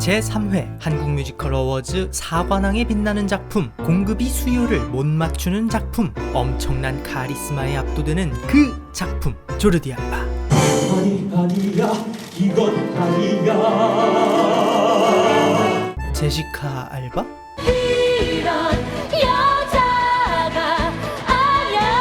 제3회 한국 뮤지컬 어워즈 4관왕에 빛나는 작품, 공급이 수요를 못 맞추는 작품, 엄청난 카리스마에 압도되는 그 작품, 조르디 알바. 아니야 이건 아니야. 제시카 알바? 이런 여자가 아니야.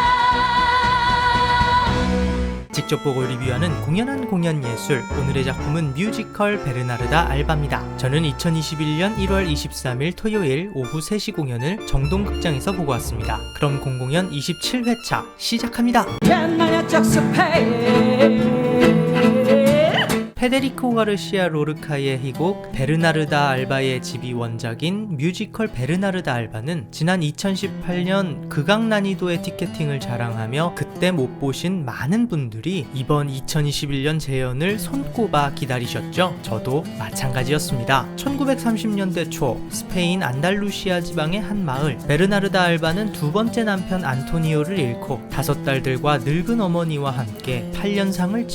직접 보고 리뷰하는 공연한 공연 예술. 오늘의 작품은 뮤지컬 베르나르다 알바입니다. 저는 2021년 1월 23일 토요일 오후 3시 공연을 정동극장에서 보고 왔습니다. 그럼 공공연 27회차 시작합니다. 페데리코 가르시아 로르카의 희곡 베르나르다 알바의 집이 원작인 뮤지컬 베르나르다 알바는 지난 2018년 극악 난이도의 티켓팅을 자랑하며 그때 못 보신 많은 분들이 이번 2021년 재연을 손꼽아 기다리셨죠? 저도 마찬가지였습니다. 1930년대 초 스페인 안달루시아 지방의 한 마을, 베르나르다 알바는 두 번째 남편 안토니오를 잃고 5딸들과 늙은 어머니와 함께 8년상을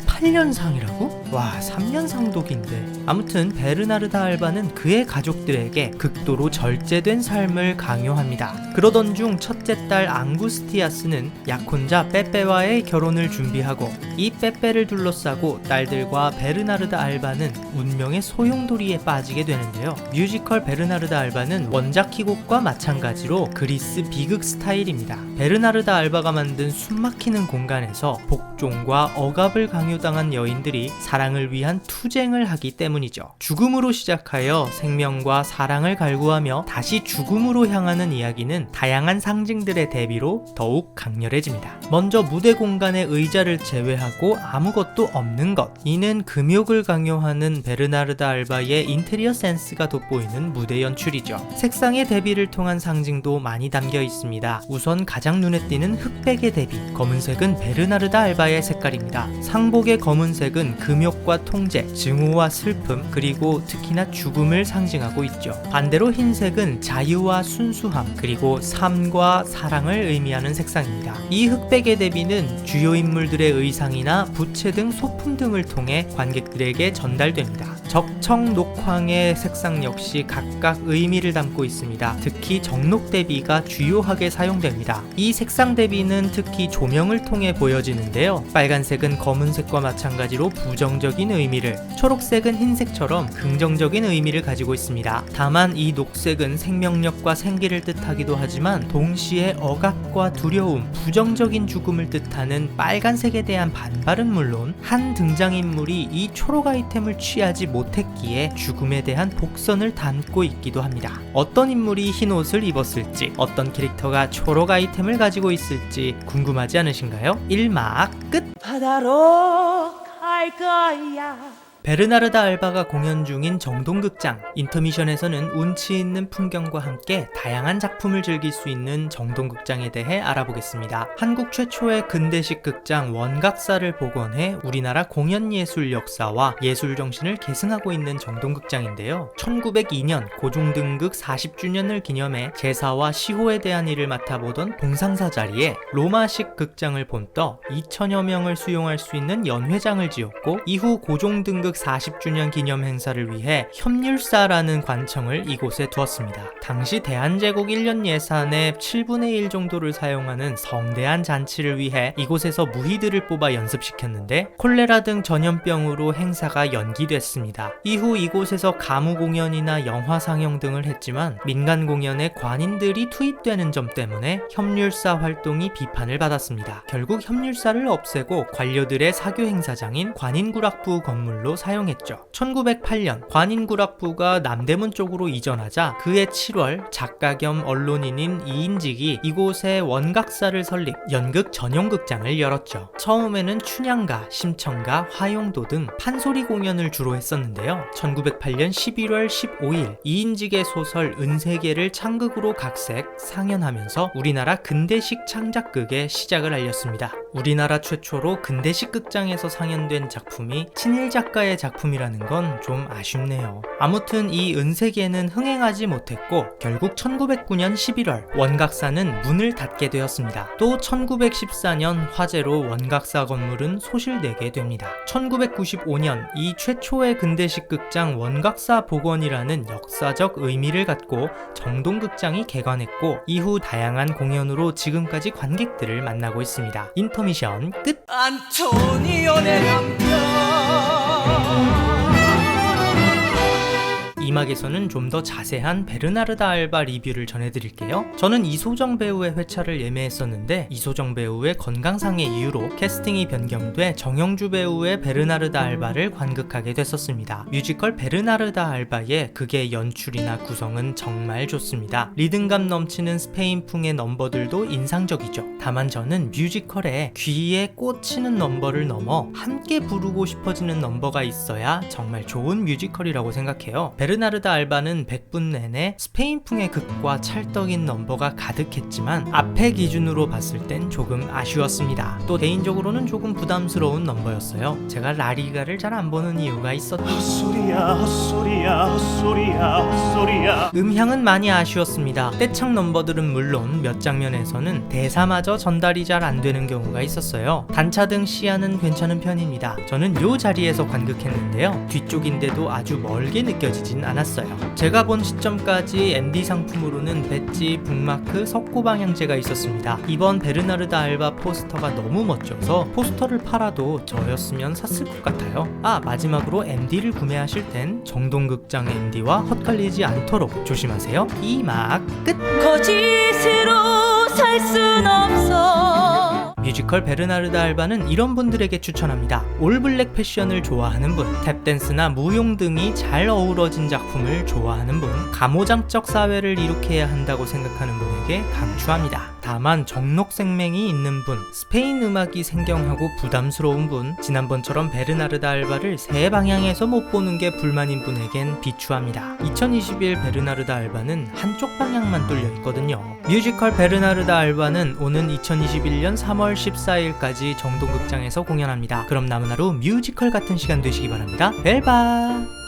8년상이라고? 와, 3년상도 긴데. 아무튼 베르나르다 알바는 그의 가족들에게 극도로 절제된 삶을 강요합니다. 그러던 중 첫째 딸 앙구스티아스는 약혼자 빼빼와의 결혼을 준비하고 이 빼빼를 둘러싸고 딸들과 베르나르다 알바는 운명의 소용돌이에 빠지게 되는데요. 뮤지컬 베르나르다 알바는 원작 희곡과 마찬가지로 그리스 비극 스타일입니다. 베르나르다 알바가 만든 숨막히는 공간에서 복종과 억압을 강요당한 여인들이 사랑을 위한 투쟁을 하기 때문이죠. 죽음으로 시작하여 생명과 사랑을 갈구하며 다시 죽음으로 향하는 이야기는 다양한 상징들의 대비로 더욱 강렬해집니다. 먼저 무대 공간의 의자를 제외하고 아무것도 없는 것. 이는 금욕을 강요하는 베르나르다 알바의 인테리어 센스가 돋보이는 무대 연출이죠. 색상의 대비를 통한 상징도 많이 담겨 있습니다. 우선 가장 눈에 띄는 흑백의 대비. 검은색은 베르나르다 알바의 색깔입니다. 상복의 검은색은 금욕과 통제, 증오와 슬픔, 그리고 특히나 죽음을 상징하고 있죠. 반대로 흰색은 자유와 순수함, 그리고 삶과 사랑을 의미하는 색상입니다. 이 흑백의 대비는 주요 인물들의 의상이나 부채 등 소품 등을 통해 관객들에게 전달됩니다. 적청, 녹황의 색상 역시 각각 의미를 담고 있습니다. 특히 적록 대비가 주요하게 사용됩니다. 이 색상 대비는 특히 조명을 통해 보여지는데요. 빨간색은 검은색과 마찬가지로 부정적인 의미를, 초록색은 흰색처럼 긍정적인 의미를 가지고 있습니다. 다만 이 녹색은 생명력과 생기를 뜻하기도 하지만 동시에 억압과 두려움, 부정적인 죽음을 뜻하는 빨간색에 대한 반발은 물론 한 등장인물이 이 초록 아이템을 취하지 못했기에 죽음에 대한 복선을 담고 있기도 합니다. 어떤 인물이 흰 옷을 입었을지, 어떤 캐릭터가 초록 아이템을 가지고 있을지 궁금하지 않으신가요? 1막 끝! 바다로 갈 거야. 베르나르다 알바가 공연 중인 정동극장. 인터미션에서는 운치 있는 풍경과 함께 다양한 작품을 즐길 수 있는 정동극장에 대해 알아보겠습니다. 한국 최초의 근대식 극장 원각사를 복원해 우리나라 공연예술 역사와 예술 정신을 계승하고 있는 정동극장인데요. 1902년 고종등극 40주년을 기념해 제사와 시호에 대한 일을 맡아보던 봉상사 자리에 로마식 극장을 본떠 2천여 명을 수용할 수 있는 연회장을 지었고, 이후 고종등극 40주년 기념 행사를 위해 협률사라는 관청을 이곳에 두었습니다. 당시 대한제국 1년 예산의 7분의 1 정도를 사용하는 성대한 잔치를 위해 이곳에서 무희들을 뽑아 연습시켰는데 콜레라 등 전염병으로 행사가 연기됐습니다. 이후 이곳에서 가무 공연이나 영화 상영 등을 했지만 민간 공연에 관인들이 투입되는 점 때문에 협률사 활동이 비판을 받았습니다. 결국 협률사를 없애고 관료들의 사교 행사장인 관인구락부 건물로 사용했죠. 1908년 관인구락부가 남대문 쪽으로 이전하자 그해 7월 작가 겸 언론인인 이인직이 이곳에 원각사를 설립, 연극 전용극장을 열었죠. 처음에는 춘향가, 심청가, 화용도 등 판소리 공연을 주로 했었는데요. 1908년 11월 15일 이인직의 소설 은세계를 창극으로 각색, 상연하면서 우리나라 근대식 창작극의 시작을 알렸습니다. 우리나라 최초로 근대식 극장에서 상연된 작품이 친일 작가의 작가의 작품이라는 건 좀 아쉽네요. 아무튼 이 은세계는 흥행하지 못했고 결국 1909년 11월 원각사는 문을 닫게 되었습니다. 또 1914년 화재로 원각사 건물은 소실되게 됩니다. 1995년 이 최초의 근대식 극장 원각사 복원이라는 역사적 의미를 갖고 정동극장이 개관했고 이후 다양한 공연으로 지금까지 관객들을 만나고 있습니다. 인터미션 끝! 안토니오 내 남편. 이 막에서는 좀 더 자세한 베르나르다 알바 리뷰를 전해드릴게요. 저는 이소정 배우의 회차를 예매했었는데 이소정 배우의 건강상의 이유로 캐스팅이 변경돼 정영주 배우의 베르나르다 알바를 관극하게 됐었습니다. 뮤지컬 베르나르다 알바의 극의 연출이나 구성은 정말 좋습니다. 리듬감 넘치는 스페인풍의 넘버들도 인상적이죠. 다만 저는 뮤지컬에 귀에 꽂히는 넘버를 넘어 함께 부르고 싶어지는 넘버가 있어야 정말 좋은 뮤지컬이라고 생각해요. 베르나르다 알바는 100분 내내 스페인풍의 극과 찰떡인 넘버가 가득했지만 앞에 기준으로 봤을 땐 조금 아쉬웠습니다. 또 개인적으로는 조금 부담스러운 넘버였어요. 제가 라리가를 잘 안 보는 이유가 있었죠. 헛소리야 헛소리야 헛소리야 헛소리야. 음향은 많이 아쉬웠습니다. 떼창 넘버들은 물론 몇 장면에서는 대사마저 전달이 잘 안 되는 경우가 있었어요. 단차등 시야는 괜찮은 편입니다. 저는 요 자리에서 관극했는데요. 뒤쪽인데도 아주 멀게 느껴지진 않았어요. 제가 본 시점까지 MD 상품으로는 배지, 북마크, 석고 방향제가 있었습니다. 이번 베르나르다 알바 포스터가 너무 멋져서 포스터를 팔아도 저였으면 샀을 것 같아요. 마지막으로 MD를 구매하실 땐 정동극장 MD와 헛갈리지 않도록 조심하세요. 이 막 끝! 거짓으로 살 순 없어. 뮤지컬 베르나르다 알바는 이런 분들에게 추천합니다. 올블랙 패션을 좋아하는 분, 탭댄스나 무용 등이 잘 어우러진 작품을 좋아하는 분, 가모장적 사회를 이룩해야 한다고 생각하는 분에게 강추합니다. 다만 정록생맹이 있는 분, 스페인 음악이 생경하고 부담스러운 분, 지난번처럼 베르나르다 알바를 세 방향에서 못 보는 게 불만인 분에겐 비추합니다. 2021 베르나르다 알바는 한쪽 방향만 뚫려 있거든요. 뮤지컬 베르나르다 알바는 오는 2021년 3월 14일까지 정동극장에서 공연합니다. 그럼 남은 하루 뮤지컬 같은 시간 되시기 바랍니다. 벨바!